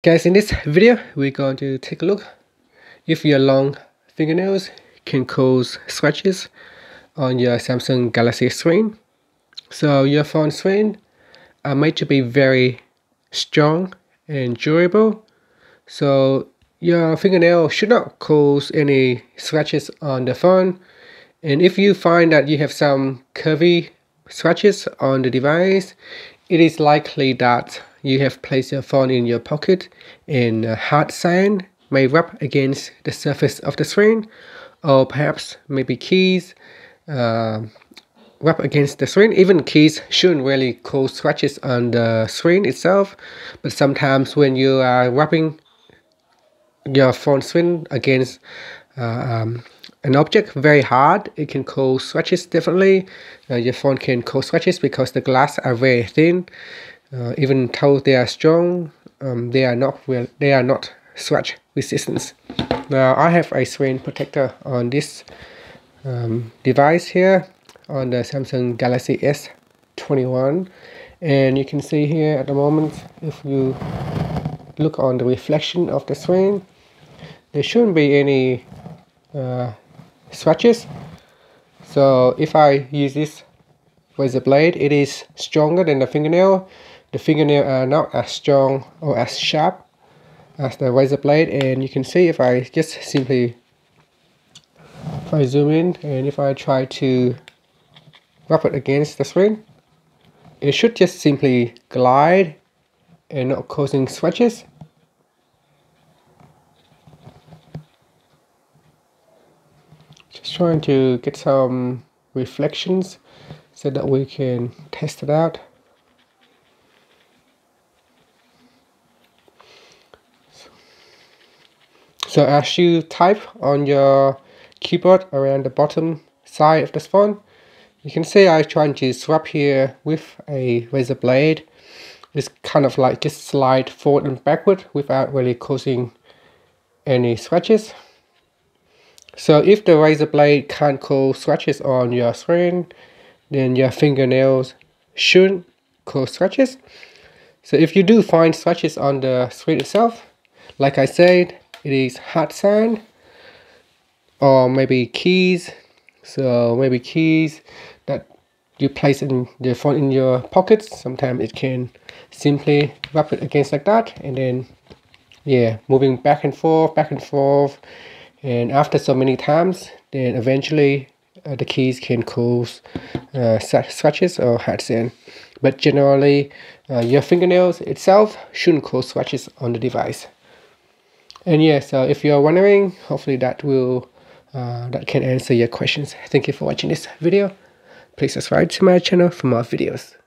Guys, in this video we're going to take a look if your long fingernails can cause scratches on your Samsung Galaxy screen. So your phone screen are made to be very strong and durable, so your fingernail should not cause any scratches on the phone. And if you find that you have some curvy scratches on the device, it is likely that you have placed your phone in your pocket and hard sand may rub against the surface of the screen, or perhaps maybe keys rub against the screen. Even keys shouldn't really cause scratches on the screen itself, but sometimes when you are rubbing your phone screen against an object very hard, it can cause scratches. Definitely your phone can cause scratches because the glass are very thin. Even though they are strong, they are not scratch resistant. Now I have a screen protector on this device here, on the Samsung Galaxy S21, and you can see here at the moment, if you look on the reflection of the screen, there shouldn't be any swatches. So if I use this razor blade, it is stronger than the fingernail. The fingernail are not as strong or as sharp as the razor blade, and you can see if I just simply, if I zoom in and if I try to rub it against the screen, it should just simply glide and not causing scratches. Just trying to get some reflections so that we can test it out. So as you type on your keyboard around the bottom side of the phone, you can see I'm trying to swap here with a razor blade. It's kind of like just slide forward and backward without really causing any scratches. So if the razor blade can't cause scratches on your screen, then your fingernails shouldn't cause scratches. So if you do find scratches on the screen itself, like I said, it is hard sand or maybe keys. So maybe keys that you place in the phone in your pockets. Sometimes it can simply rub it against like that, and then moving back and forth, and after so many times, then eventually the keys can cause scratches or hard sand. But generally your fingernails itself shouldn't cause scratches on the device. And so if you're wondering, hopefully that will that can answer your questions. Thank you for watching this video. Please subscribe to my channel for more videos.